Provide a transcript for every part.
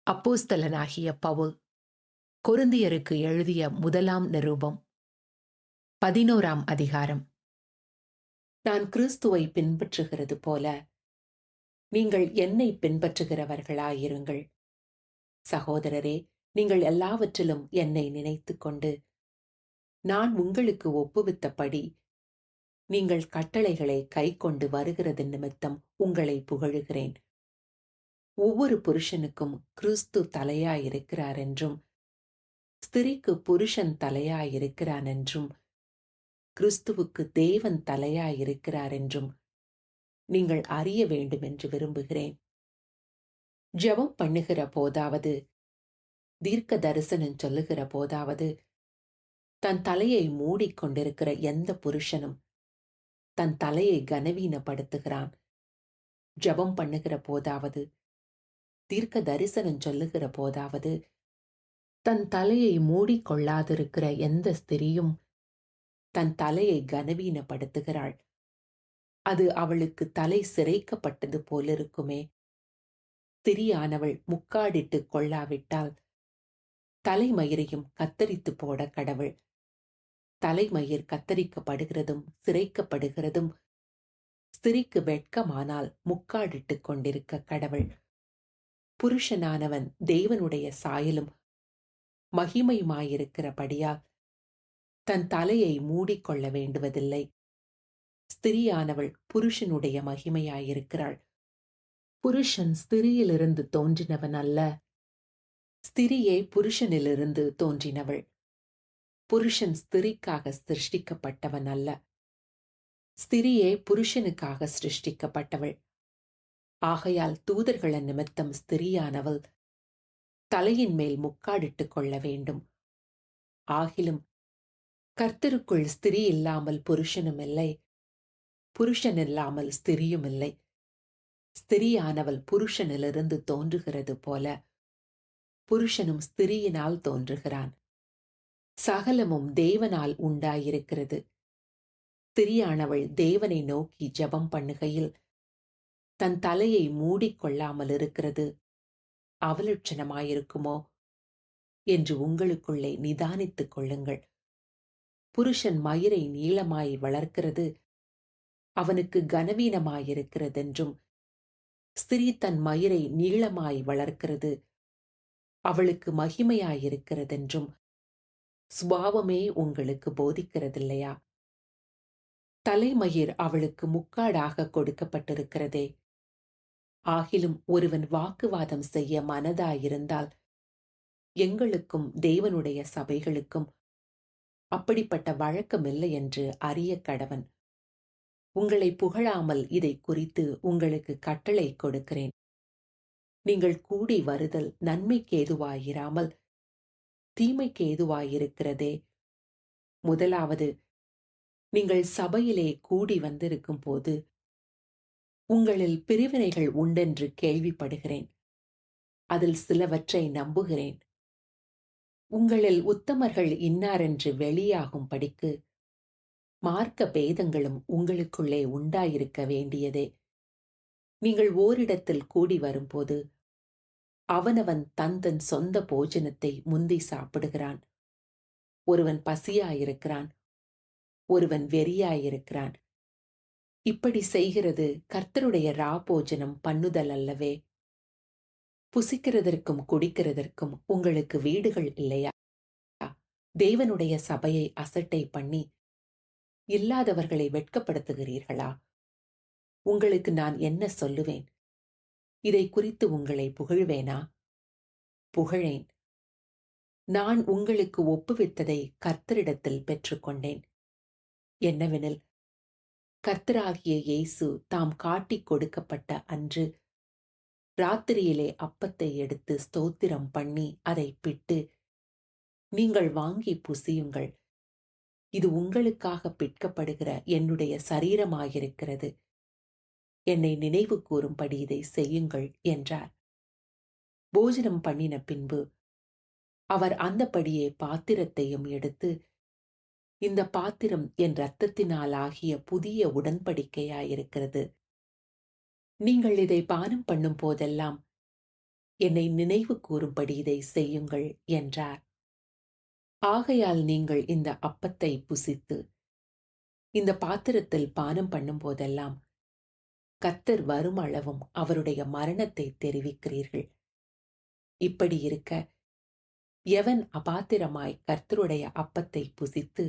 அப்போஸ்தலனாகிய பவுல் கொரிந்தியருக்கு எழுதிய முதலாம் நிருபம் 11ஆம் அதிகாரம். நான் கிறிஸ்துவை பின்பற்றுகிறது போல நீங்கள் என்னை பின்பற்றுகிறவர்களாயிருங்கள். சகோதரரே, நீங்கள் எல்லாவற்றிலும் என்னை நினைத்துக் கொண்டு நான் உங்களுக்கு ஒப்புவித்தபடி நீங்கள் கட்டளைகளை கைக்கொண்டு வருகிறது நிமித்தம் உங்களை புகழுகிறேன். ஒவ்வொரு புருஷனுக்கும் கிறிஸ்து தலையாயிருக்கிறார் என்றும் ஸ்திரீக்கு புருஷன் தலையாயிருக்கிறான் என்றும் கிறிஸ்துவுக்கு தேவன் தலையாயிருக்கிறார் என்றும் நீங்கள் அறிய வேண்டும் என்று விரும்புகிறேன். ஜெபம் பண்ணுகிற போதாவது, தீர்க்க தரிசனம் சொல்லுகிற போதாவது, தன் தலையை மூடிக்கொண்டிருக்கிற எந்த புருஷனும் தன் தலையை கனவீனப்படுத்துகிறான். ஜெபம் பண்ணுகிற போதாவது, தீர்க்க தரிசனம் சொல்லுகிற போதாவது, தன் தலையை மூடிக்கொள்ளாதிருக்கிற எந்த ஸ்திரியும் தன் தலையை கனவீனப்படுத்துகிறாள். அது அவளுக்கு தலை சிரைக்கப்பட்டது போலிருக்குமே. ஸ்திரியானவள் முக்காடிட்டு கொள்ளாவிட்டால் தலைமயிரையும் கத்தரித்து போட கடவுள். தலைமயிர் கத்தரிக்கப்படுகிறதும் சிரைக்கப்படுகிறதும் ஸ்திரிக்கு வெட்கமானால் முக்காடிட்டு கொண்டிருக்க கடவுள். புருஷனானவன் தேவனுடைய சாயலும் மகிமையுமாயிருக்கிறபடியால் தன் தலையை மூடிக்கொள்ள வேண்டுவதில்லை. ஸ்திரியானவள் புருஷனுடைய மகிமையாயிருக்கிறாள். புருஷன் ஸ்திரியிலிருந்து தோன்றினவன் அல்ல, ஸ்திரியே புருஷனிலிருந்து தோன்றினவள். புருஷன் ஸ்திரிக்காக சிருஷ்டிக்கப்பட்டவன் அல்ல, ஸ்திரியே புருஷனுக்காக சிருஷ்டிக்கப்பட்டவள். ஆகையால் தூதர்களின் நிமித்தம் ஸ்திரியானவள் தலையின் மேல் முக்காடிட்டுக் கொள்ள வேண்டும். ஆகிலும் கர்த்தருக்குள் ஸ்திரீ இல்லாமல் புருஷனும் இல்லை, புருஷன் இல்லாமல் ஸ்திரியும் இல்லை. ஸ்திரியானவள் புருஷனிலிருந்து தோன்றுகிறது போல புருஷனும் ஸ்திரியினால் தோன்றுகிறான். சகலமும் தேவனால் உண்டாயிருக்கிறது. ஸ்திரியானவள் தேவனை நோக்கி ஜெபம் பண்ணுகையில் தன் தலையை மூடிக்கொள்ளாமல் இருக்கிறது அவலட்சணமாயிருக்குமோ என்று உங்களுக்குள்ளே நிதானித்துக் கொள்ளுங்கள். புருஷன் மயிரை நீளமாய் வளர்க்கிறது அவனுக்கு கனவீனமாயிருக்கிறதென்றும், ஸ்திரீ தன் மயிரை நீளமாய் வளர்க்கிறது அவளுக்கு மகிமையாயிருக்கிறதென்றும் சுபாவமே உங்களுக்கு போதிக்கிறதில்லையா? தலைமயிர் அவளுக்கு முக்காடாக கொடுக்கப்பட்டிருக்கிறதே. ஆகிலும் ஒருவன் வாக்குவாதம் செய்ய மனதாயிருந்தால் எங்களுக்கும் தேவனுடைய சபைகளுக்கும் அப்படிப்பட்ட வழக்கமில்லை என்று அறிய கடவன். உங்களை புகழாமல் இதை குறித்து உங்களுக்கு கட்டளை கொடுக்கிறேன். நீங்கள் கூடி வருதல் நன்மைக்கு ஏதுவாயிராமல் தீமைக்கு ஏதுவாயிருக்கிறதே. முதலாவது, நீங்கள் சபையிலே கூடி வந்திருக்கும் போது உங்களில் பிரிவினைகள் உண்டென்று கேள்விப்படுகிறேன். அதில் சிலவற்றை நம்புகிறேன். உங்களில் உத்தமர்கள் இன்னாரென்று வெளியாகும்படிக்கு மார்க்க பேதங்களும் உங்களுக்குள்ளே உண்டாயிருக்க வேண்டியதே. நீங்கள் ஓரிடத்தில் கூடி வரும்போது அவனவன் தன் தன் சொந்த போஜனத்தை முந்தி சாப்பிடுகிறான். ஒருவன் பசியாயிருக்கிறான், ஒருவன் வெறியாயிருக்கிறான். இப்படி செய்கிறது கர்த்தருடைய ராபோஜனம் பண்ணுதல் அல்லவே. புசிக்கிறதற்கும் குடிக்கிறதற்கும் உங்களுக்கு வீடுகள் இல்லையா? தேவனுடைய சபையை அசட்டை பண்ணி இல்லாதவர்களை வெட்கப்படுத்துகிறீர்களா? உங்களுக்கு நான் என்ன சொல்லுவேன்? இதை குறித்து உங்களை புகழ்வேனா? புகழேன். நான் உங்களுக்கு ஒப்புவித்ததை கர்த்தரிடத்தில் பெற்றுக்கொண்டேன். என்னவெனில், கர்த்தராகிய இயேசு தாம் காட்டிக் கொடுக்கப்பட்ட அன்று ராத்திரியிலே அப்பத்தை எடுத்து ஸ்தோத்திரம் பண்ணி அதை பிட்டு, நீங்கள் வாங்கி புசியுங்கள், இது உங்களுக்காக பிற்கப்படுகிற என்னுடைய சரீரமாயிருக்கிறது, என்னை நினைவு கூறும்படி இதை செய்யுங்கள் என்றார். போஜனம் பண்ணின பின்பு அவர் அந்தபடியே பாத்திரத்தையும் எடுத்து, இந்த பாத்திரம் என் இரத்தத்தினாலாகிய புதிய உடன்படிக்கையாயிருக்கிறது. நீங்கள் இதை பானம் பண்ணும் போதெல்லாம் என்னை நினைவு கூறும்படி இதை செய்யுங்கள் என்றார். ஆகையால் நீங்கள் இந்த அப்பத்தை புசித்து இந்த பாத்திரத்தில் பானம் பண்ணும் போதெல்லாம் கர்த்தர் வரும் அளவும் அவருடைய மரணத்தை தெரிவிக்கிறீர்கள். இப்படி இருக்க எவன் அபாத்திரமாய் கர்த்தருடைய அப்பத்தை புசித்து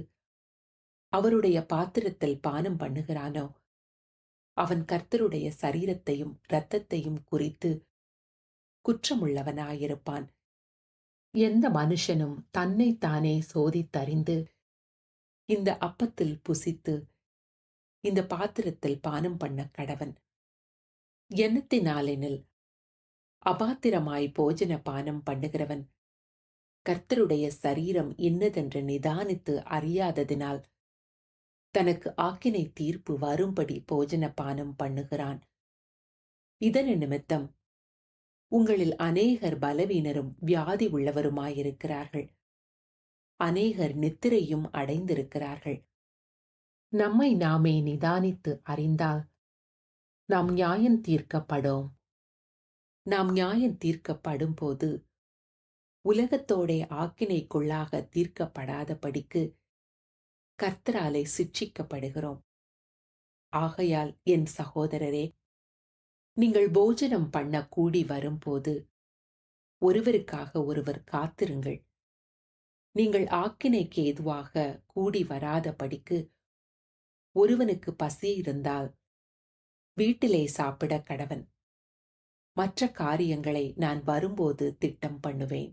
அவருடைய பாத்திரத்தில் பானம் பண்ணுகிறானோ அவன் கர்த்தருடைய சரீரத்தையும் இரத்தத்தையும் குறித்து குற்றமுள்ளவனாயிருப்பான். எந்த மனுஷனும் தன்னைத்தானே சோதித்தறிந்து இந்த அப்பத்தில் புசித்து இந்த பாத்திரத்தில் பானம் பண்ண கடவன். எண்ணத்தினாலெனில் அபாத்திரமாய் போஜன பானம் பண்ணுகிறவன் கர்த்தருடைய சரீரம் இன்னதென்று நிதானித்து அறியாததினால் தனக்கு ஆக்கினை தீர்ப்பு வரும்படி போஜன பானம் பண்ணுகிறான். இதன் நிமித்தம் உங்களில் அநேகர் பலவீனரும் வியாதி உள்ளவருமாயிருக்கிறார்கள். அநேகர் நித்திரையும் அடைந்திருக்கிறார்கள். நம்மை நாமே நிதானித்து அறிந்தால் நாம் நியாயம் தீர்க்கப்படும். நாம் நியாயம் தீர்க்கப்படும் போது உலகத்தோடே ஆக்கினைக்குள்ளாக தீர்க்கப்படாதபடிக்கு கர்த்தராலே சிட்சிக்கப்படுகிறோம். ஆகையால் என் சகோதரரே, நீங்கள் போஜனம் பண்ண கூடி வரும்போது ஒருவருக்காக ஒருவர் காத்திருங்கள். நீங்கள் ஆக்கினைக்கு ஏதுவாக கூடி வராதபடிக்கு ஒருவனுக்கு பசி இருந்தால் வீட்டிலே சாப்பிட கடவன். மற்ற காரியங்களை நான் வரும்போது திட்டம் பண்ணுவேன்.